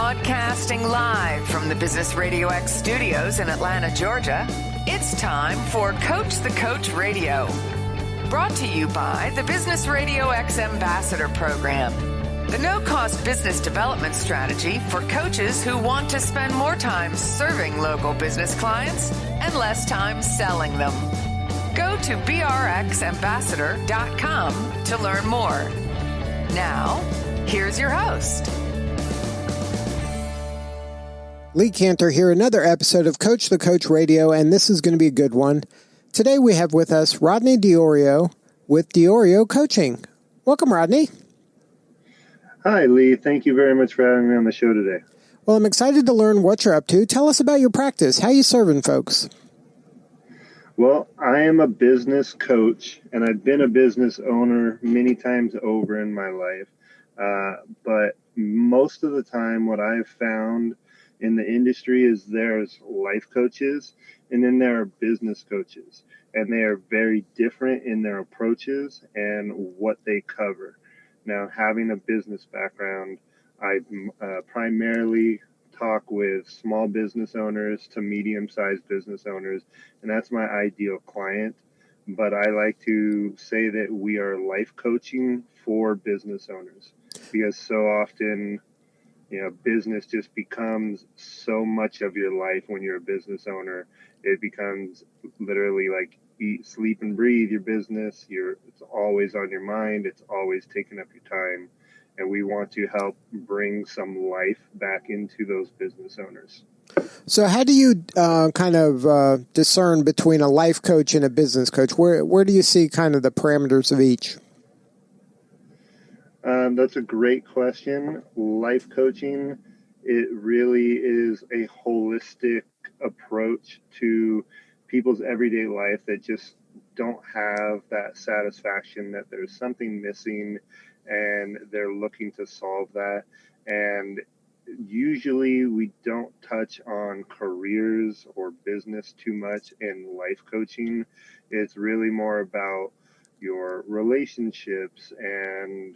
Broadcasting live from the Business RadioX studios in Atlanta, Georgia, it's time for Coach the Coach Radio. Brought to you by the Business RadioX Ambassador Program, the no-cost business development strategy for coaches who want to spend more time serving local business clients and less time selling them. Go to brxambassador.com to learn more. Now, here's your host. Lee Cantor here, another episode of Coach the Coach Radio, and this is going to be a good one. Today we have with us Rodney De Iorio with Iorio Coaching. Welcome, Rodney. Hi, Lee. Thank you very much for having me on the show today. Well, I'm excited to learn what you're up to. Tell us about your practice. How you serving folks? Well, I am a business coach, and I've been a business owner many times over in my life. But most of the time, what I've found in the industry is there's life coaches and then there are business coaches, and they are very different in their approaches and what they cover. Now, having a business background, I primarily talk with small business owners to medium-sized business owners, and that's my ideal client. But I like to say that we are life coaching for business owners, because so often, business just becomes so much of your life when you're a business owner. It becomes literally like eat, sleep, and breathe your business. It's always on your mind. It's always taking up your time. And we want to help bring some life back into those business owners. So how do you discern between a life coach and a business coach? Where do you see kind of the parameters of each? That's a great question. Life coaching, it really is a holistic approach to people's everyday life that just don't have that satisfaction, that there's something missing and they're looking to solve that. And usually we don't touch on careers or business too much in life coaching. It's really more about your relationships and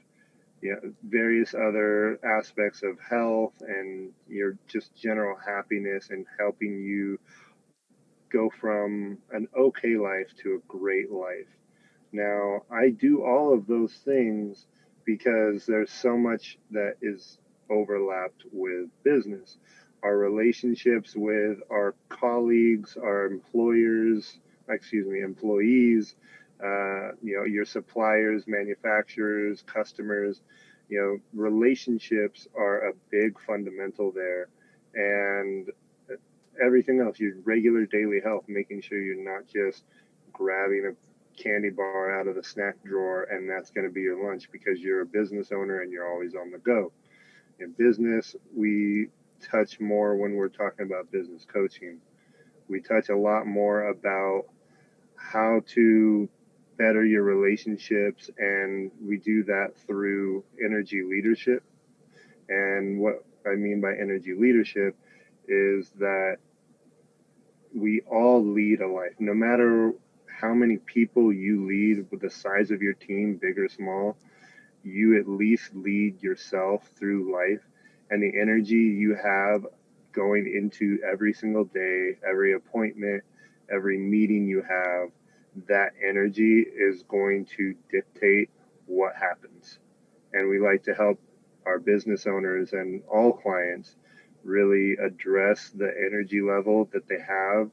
various other aspects of health and your just general happiness, and helping you go from an okay life to a great life. Now, I do all of those things because there's so much that is overlapped with business. Our relationships with our colleagues, our employees, your suppliers, manufacturers, customers, relationships are a big fundamental there. And everything else, your regular daily health, making sure you're not just grabbing a candy bar out of the snack drawer and that's going to be your lunch, because you're a business owner and you're always on the go. In business, we touch more when we're talking about business coaching. We touch a lot more about how to better your relationships, and we do that through energy leadership. And what I mean by energy leadership is that we all lead a life. No matter how many people you lead, with the size of your team, big or small, you at least lead yourself through life. And the energy you have going into every single day, every appointment, every meeting you have, that energy is going to dictate what happens. And we like to help our business owners and all clients really address the energy level that they have.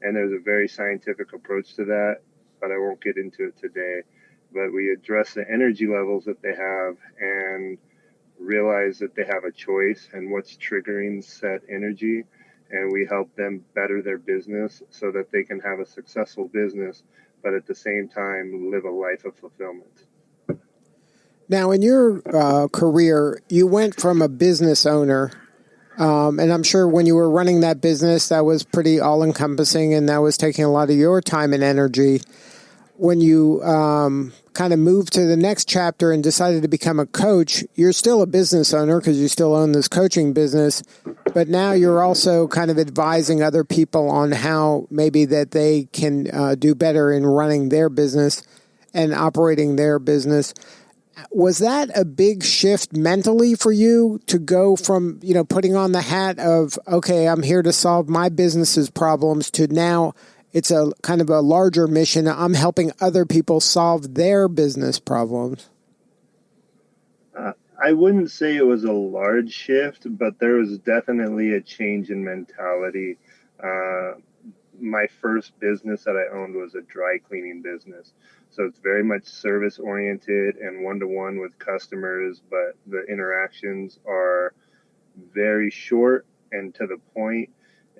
And there's a very scientific approach to that, but I won't get into it today. But we address the energy levels that they have and realize that they have a choice and what's triggering said energy. And we help them better their business so that they can have a successful business, but at the same time live a life of fulfillment. Now, in your career, you went from a business owner, and I'm sure when you were running that business, that was pretty all-encompassing, and that was taking a lot of your time and energy. When you kind of moved to the next chapter and decided to become a coach, you're still a business owner because you still own this coaching business, but now you're also kind of advising other people on how maybe that they can do better in running their business and operating their business. Was that a big shift mentally for you to go from, putting on the hat of, okay, I'm here to solve my business's problems, to now it's a kind of a larger mission. I'm helping other people solve their business problems? I wouldn't say it was a large shift, but there was definitely a change in mentality. My first business that I owned was a dry cleaning business. So it's very much service oriented and one-to-one with customers, but the interactions are very short and to the point.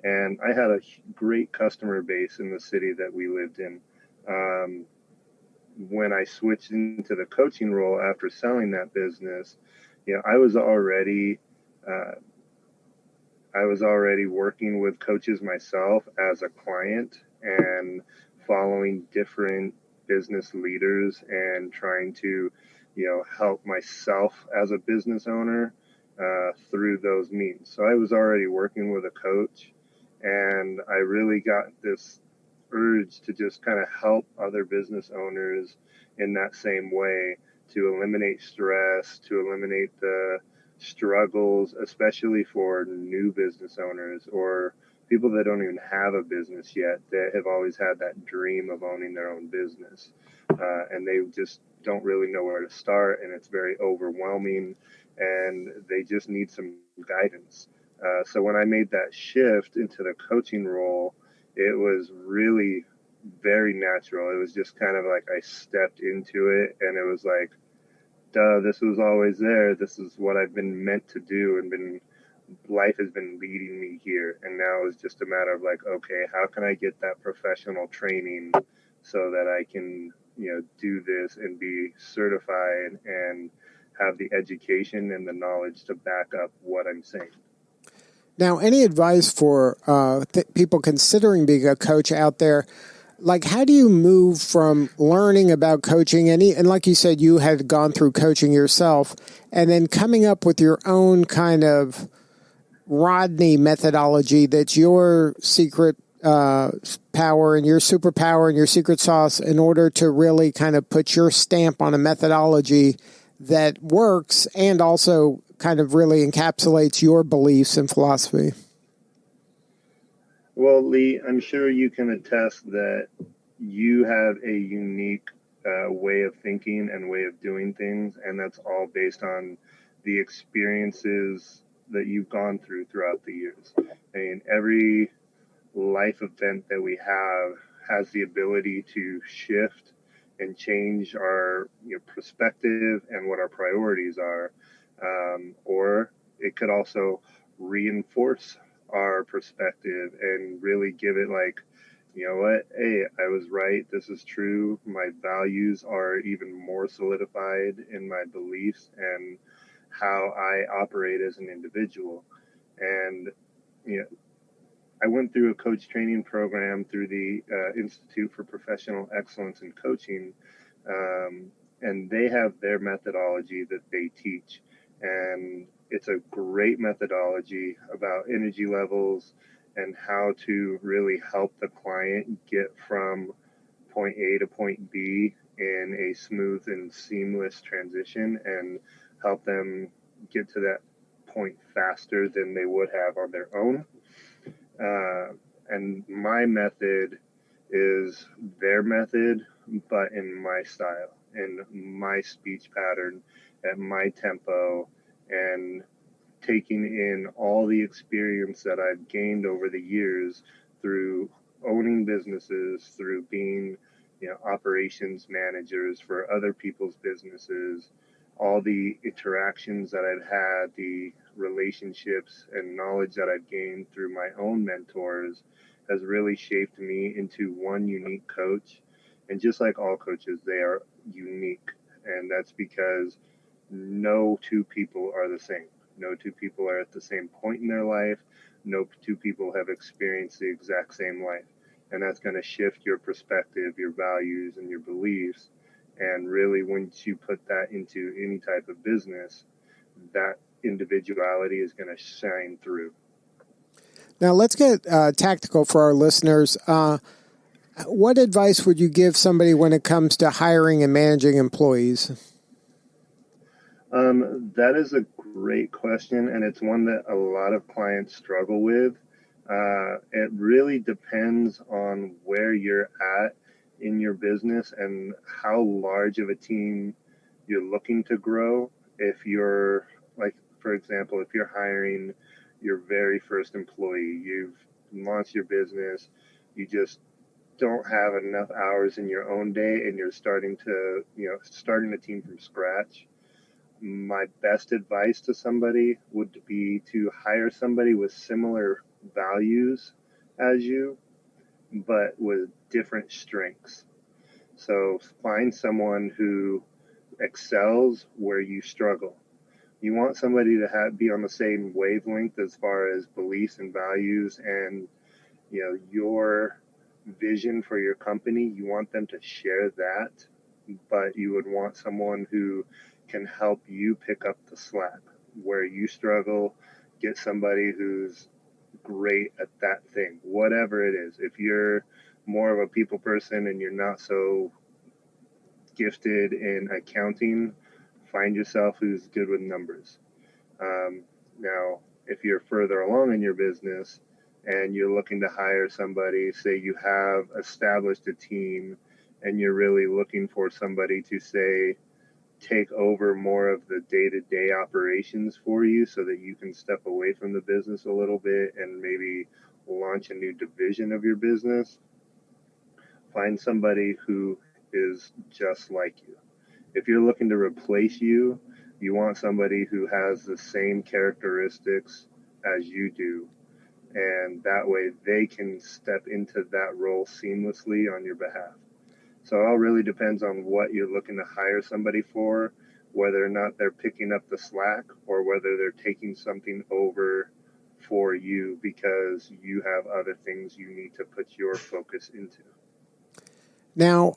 And I had a great customer base in the city that we lived in. When I switched into the coaching role after selling that business, I was already working with coaches myself as a client and following different business leaders and trying to, help myself as a business owner through those means. So I was already working with a coach, and I really got this urge to just kind of help other business owners in that same way, to eliminate stress, to eliminate the struggles, especially for new business owners or people that don't even have a business yet, that have always had that dream of owning their own business. And they just don't really know where to start, and it's very overwhelming, and they just need some guidance. So when I made that shift into the coaching role, it was really very natural. It was just kind of like I stepped into it, and it was like, duh, this was always there. This is what I've been meant to do, and life has been leading me here. And now it's just a matter of like, okay, how can I get that professional training so that I can, do this and be certified and have the education and the knowledge to back up what I'm saying. Now, any advice for people considering being a coach out there? Like, how do you move from learning about coaching, and like you said, you had gone through coaching yourself, and then coming up with your own kind of Rodney methodology that's your secret power and your superpower and your secret sauce, in order to really kind of put your stamp on a methodology that works and also kind of really encapsulates your beliefs and philosophy? Well, Lee, I'm sure you can attest that you have a unique way of thinking and way of doing things, and that's all based on the experiences that you've gone through throughout the years. I mean, every life event that we have has the ability to shift and change our perspective and what our priorities are, or it could also reinforce our perspective and really give it like, you know what, hey, I was right, this is true, my values are even more solidified in my beliefs and how I operate as an individual. And I went through a coach training program through the Institute for Professional Excellence in Coaching, and they have their methodology that they teach. And it's a great methodology about energy levels and how to really help the client get from point A to point B in a smooth and seamless transition, and help them get to that point faster than they would have on their own. And my method is their method, but in my style, in my speech pattern, at my tempo, and taking in all the experience that I've gained over the years through owning businesses, through being, operations managers for other people's businesses, all the interactions that I've had, the relationships and knowledge that I've gained through my own mentors has really shaped me into one unique coach. And just like all coaches, they are unique. And that's because no two people are the same. No two people are at the same point in their life. No two people have experienced the exact same life. And that's going to shift your perspective, your values, and your beliefs. And really, once you put that into any type of business, that individuality is going to shine through. Now, let's get tactical for our listeners. What advice would you give somebody when it comes to hiring and managing employees? That is a great question, and it's one that a lot of clients struggle with. It really depends on where you're at in your business and how large of a team you're looking to grow. If you're, like, for example, if you're hiring your very first employee, you've launched your business, you just don't have enough hours in your own day, and you're starting a team from scratch. My best advice to somebody would be to hire somebody with similar values as you, but with different strengths. So find someone who excels where you struggle. You want somebody to be on the same wavelength as far as beliefs and values and your vision for your company. You want them to share that, but you would want someone who can help you pick up the slack where you struggle. Get somebody who's great at that thing, whatever it is. If you're more of a people person and you're not so gifted in accounting, find yourself who's good with numbers. Now, if you're further along in your business and you're looking to hire somebody, say you have established a team and you're really looking for somebody to, say, take over more of the day-to-day operations for you so that you can step away from the business a little bit and maybe launch a new division of your business, find somebody who is just like you. If you're looking to replace you, you want somebody who has the same characteristics as you do, and that way they can step into that role seamlessly on your behalf. So it all really depends on what you're looking to hire somebody for, whether or not they're picking up the slack or whether they're taking something over for you because you have other things you need to put your focus into. Now,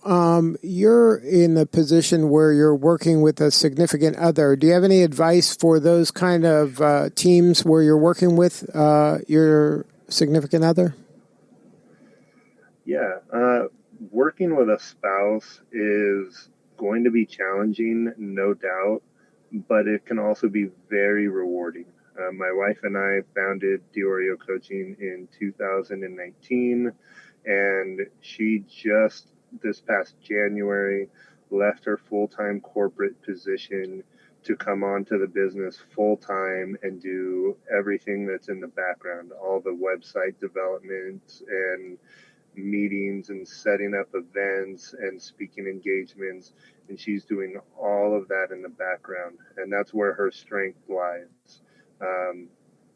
you're in the position where you're working with a significant other. Do you have any advice for those kind of teams where you're working with your significant other? Yeah, working with a spouse is going to be challenging, no doubt, but it can also be very rewarding. My wife and I founded Iorio Coaching in 2019, and she just this past January left her full-time corporate position to come onto the business full-time and do everything that's in the background, all the website development and meetings and setting up events and speaking engagements, and she's doing all of that in the background, and that's where her strength lies.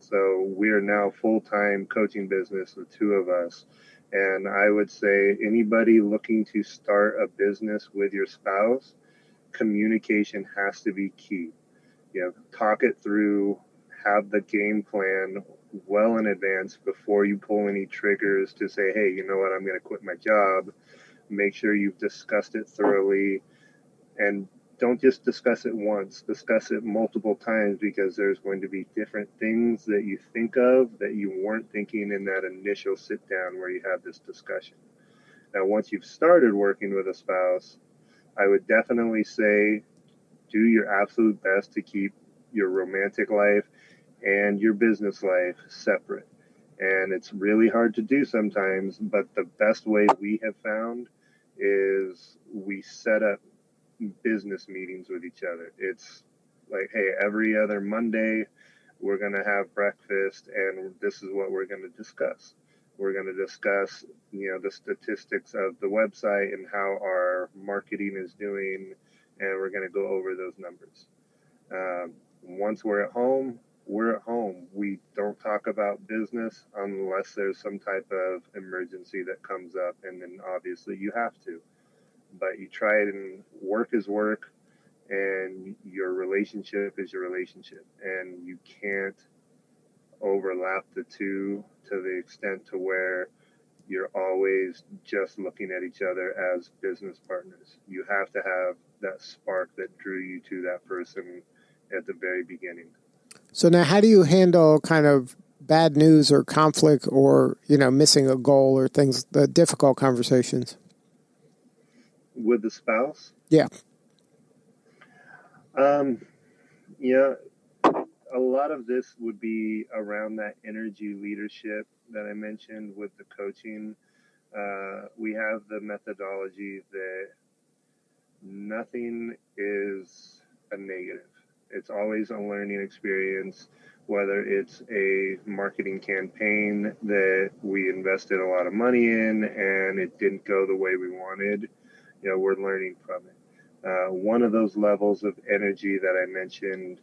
So we are now full-time coaching business, the two of us, and I would say anybody looking to start a business with your spouse, communication has to be key. Talk it through, have the game plan well in advance before you pull any triggers to say, hey, you know what, I'm going to quit my job. Make sure you've discussed it thoroughly, and don't just discuss it once, discuss it multiple times, because there's going to be different things that you think of that you weren't thinking in that initial sit down where you had this discussion. Now, once you've started working with a spouse, I would definitely say do your absolute best to keep your romantic life and your business life separate. And it's really hard to do sometimes, but the best way we have found is we set up business meetings with each other. It's like, hey, every other Monday, we're going to have breakfast, and this is what we're going to discuss. We're going to discuss, the statistics of the website and how our marketing is doing, and we're going to go over those numbers. Once we're at home, we're at home. We don't talk about business unless there's some type of emergency that comes up, and then obviously you have to. But you try it, and work is work, and your relationship is your relationship, and you can't overlap the two to the extent to where you're always just looking at each other as business partners. You have to have that spark that drew you to that person at the very beginning. So now how do you handle kind of bad news or conflict or, missing a goal or things, the difficult conversations? With the spouse? Yeah. Yeah, a lot of this would be around that energy leadership that I mentioned with the coaching. We have the methodology that nothing is a negative. It's always a learning experience, whether it's a marketing campaign that we invested a lot of money in and it didn't go the way we wanted. We're learning from it. One of those levels of energy that I mentioned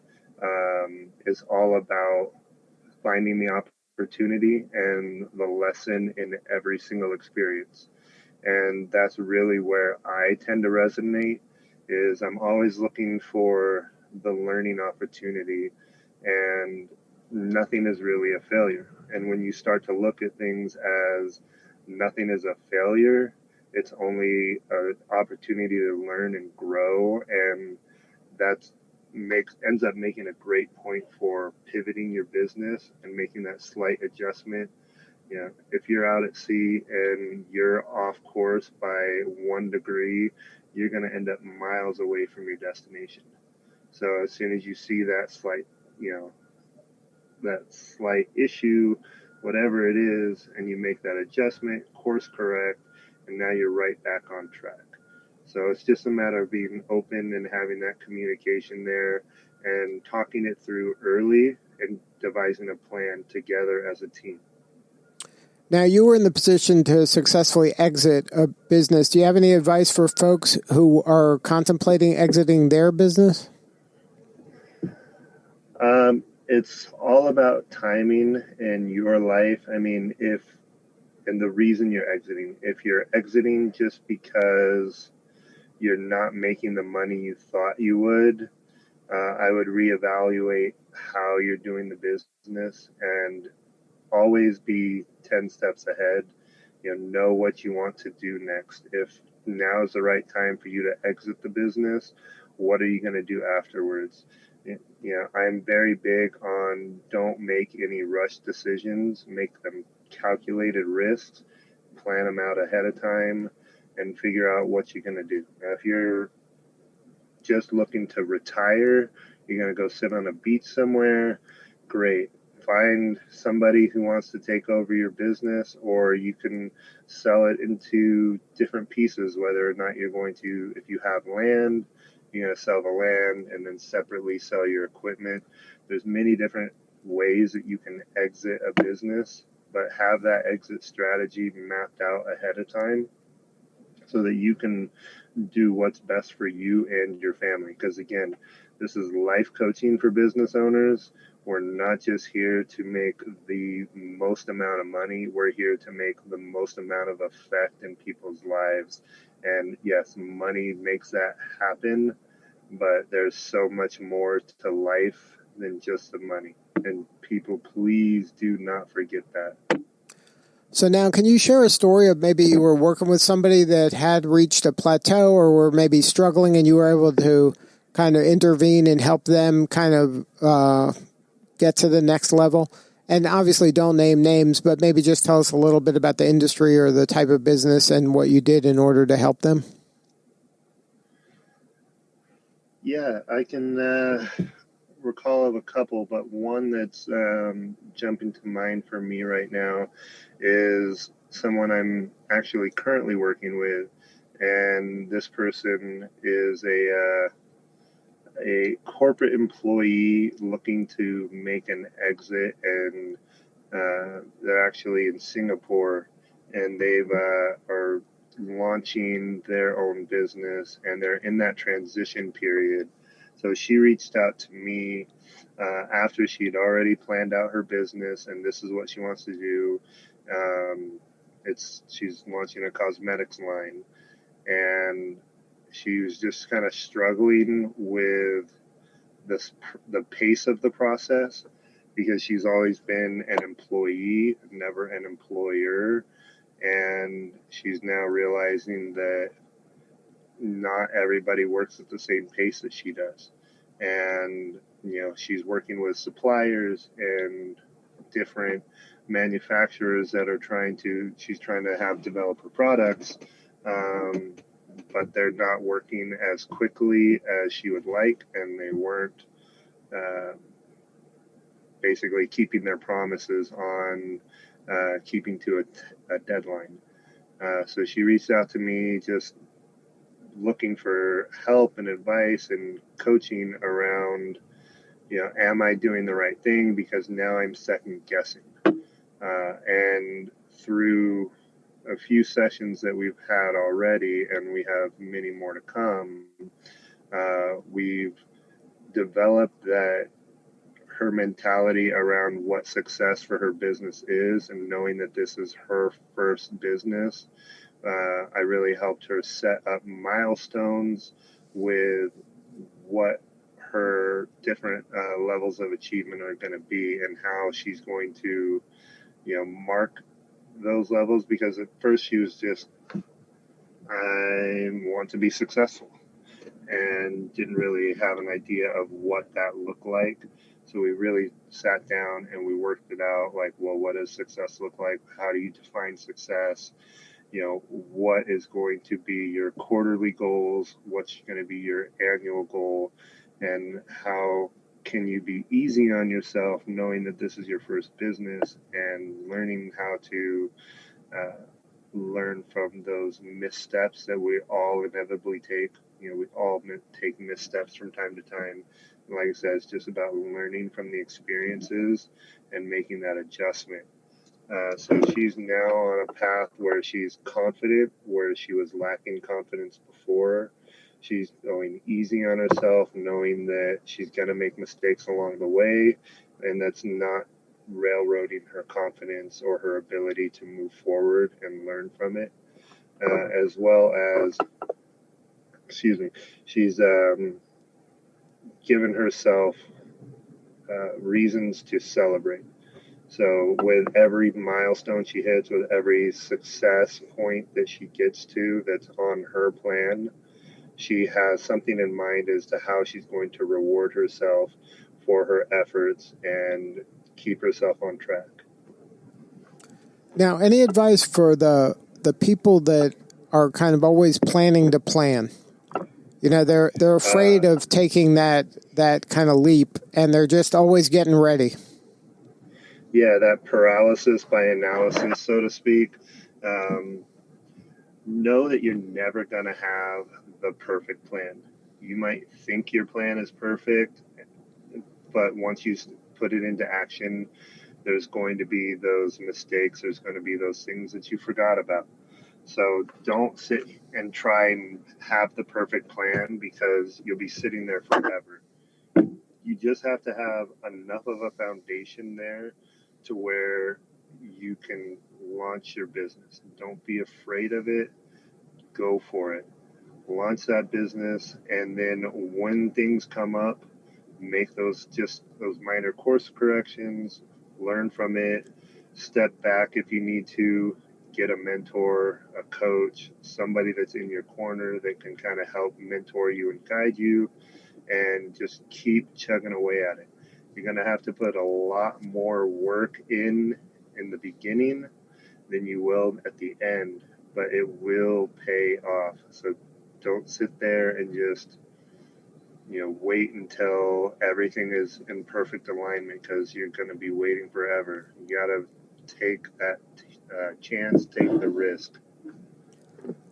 is all about finding the opportunity and the lesson in every single experience. And that's really where I tend to resonate, is I'm always looking for the learning opportunity, and nothing is really a failure. And when you start to look at things as nothing is a failure, it's only an opportunity to learn and grow, and that's ends up making a great point for pivoting your business and making that slight adjustment. If you're out at sea and you're off course by 1 degree, you're going to end up miles away from your destination. So as soon as you see that slight issue, whatever it is, and you make that adjustment, course correct, and now you're right back on track. So it's just a matter of being open and having that communication there and talking it through early and devising a plan together as a team. Now, you were in the position to successfully exit a business. Do you have any advice for folks who are contemplating exiting their business? It's all about timing in your life. I mean, and the reason you're exiting, if you're exiting just because you're not making the money you thought you would, I would reevaluate how you're doing the business and always be 10 steps ahead. Know what you want to do next. If now is the right time for you to exit the business, what are you going to do afterwards? I'm very big on don't make any rush decisions, make them calculated risks, plan them out ahead of time, and figure out what you're going to do. Now, if you're just looking to retire, you're going to go sit on a beach somewhere, great. Find somebody who wants to take over your business, or you can sell it into different pieces, whether or not you're going to, if you have land, you're going to sell the land and then separately sell your equipment. There's many different ways that you can exit a business, but have that exit strategy mapped out ahead of time so that you can do what's best for you and your family. Because again, this is life coaching for business owners. We're not just here to make the most amount of money. We're here to make the most amount of effect in people's lives. And yes, money makes that happen, but there's so much more to life than just the money. And people, please do not forget that. So now, can you share a story of maybe you were working with somebody that had reached a plateau or were maybe struggling and you were able to kind of intervene and help them kind of get to the next level? And obviously don't name names, but maybe just tell us a little bit about the industry or the type of business and what you did in order to help them. Yeah, I can recall of a couple, but one that's jumping to mind for me right now is someone I'm actually currently working with, and this person is a corporate employee looking to make an exit, and they're actually in Singapore, and they've are launching their own business, and they're in that transition period. So she reached out to me after she'd already planned out her business, and this is what she wants to do. She's launching a cosmetics line, and she was just kind of struggling with the pace of the process, because she's always been an employee, never an employer, and she's now realizing that not everybody works at the same pace that she does. And, she's working with suppliers and different manufacturers that she's trying to have develop her products, but they're not working as quickly as she would like, and they weren't basically keeping their promises on keeping to a deadline. So she reached out to me just looking for help and advice and coaching around, am I doing the right thing? Because now I'm second guessing. And through a few sessions that we've had already, and we have many more to come, we've developed that her mentality around what success for her business is, and knowing that this is her first business. I really helped her set up milestones with what her different levels of achievement are going to be, and how she's going to, mark those levels. Because at first she was just, I want to be successful, and didn't really have an idea of what that looked like. So we really sat down and we worked it out, like, well, what does success look like? How do you define success? What is going to be your quarterly goals? What's going to be your annual goal? And how can you be easy on yourself, knowing that this is your first business, and learning how to learn from those missteps that we all inevitably take. We all take missteps from time to time. And like I said, it's just about learning from the experiences and making that adjustment. So she's now on a path where she's confident, where she was lacking confidence before. She's going easy on herself, knowing that she's going to make mistakes along the way, and that's not railroading her confidence or her ability to move forward and learn from it. As well as, she's given herself reasons to celebrate. So with every milestone she hits, with every success point that she gets to that's on her plan, she has something in mind as to how she's going to reward herself for her efforts and keep herself on track. Now, any advice for the people that are kind of always planning to plan? They're afraid of taking that kind of leap, and they're just always getting ready. Yeah, that paralysis by analysis, so to speak. Know that you're never going to have the perfect plan. You might think your plan is perfect, but once you put it into action, there's going to be those mistakes. There's going to be those things that you forgot about. So don't sit and try and have the perfect plan, because you'll be sitting there forever. You just have to have enough of a foundation there to where you can launch your business. Don't be afraid of it. Go for it. Launch that business, and then when things come up, make those minor course corrections, learn from it, step back if you need to, get a mentor, a coach, somebody that's in your corner that can kind of help mentor you and guide you, and just keep chugging away at it. You're going to have to put a lot more work in the beginning than you will at the end, but it will pay off. So don't sit there and just, wait until everything is in perfect alignment, because you're going to be waiting forever. You got to take that chance, take the risk.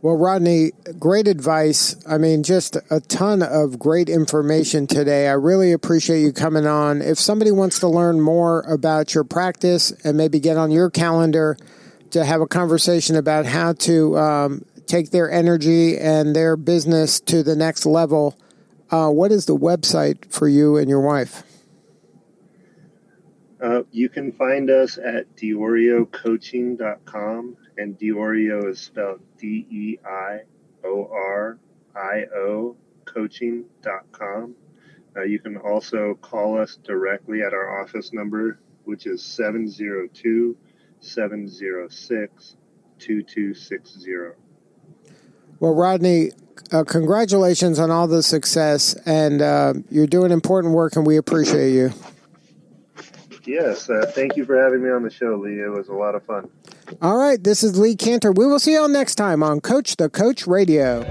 Well, Rodney, great advice. I mean, just a ton of great information today. I really appreciate you coming on. If somebody wants to learn more about your practice and maybe get on your calendar to have a conversation about how to take their energy and their business to the next level, what is the website for you and your wife? You can find us at dioriocoaching.com, and Diorio is spelled DEIORIO coaching.com. You can also call us directly at our office number, which is 702-706-2260. Well, Rodney, congratulations on all the success, and you're doing important work, and we appreciate you. Yes, thank you for having me on the show, Lee. It was a lot of fun. All right, this is Lee Cantor. We will see you all next time on Coach the Coach Radio.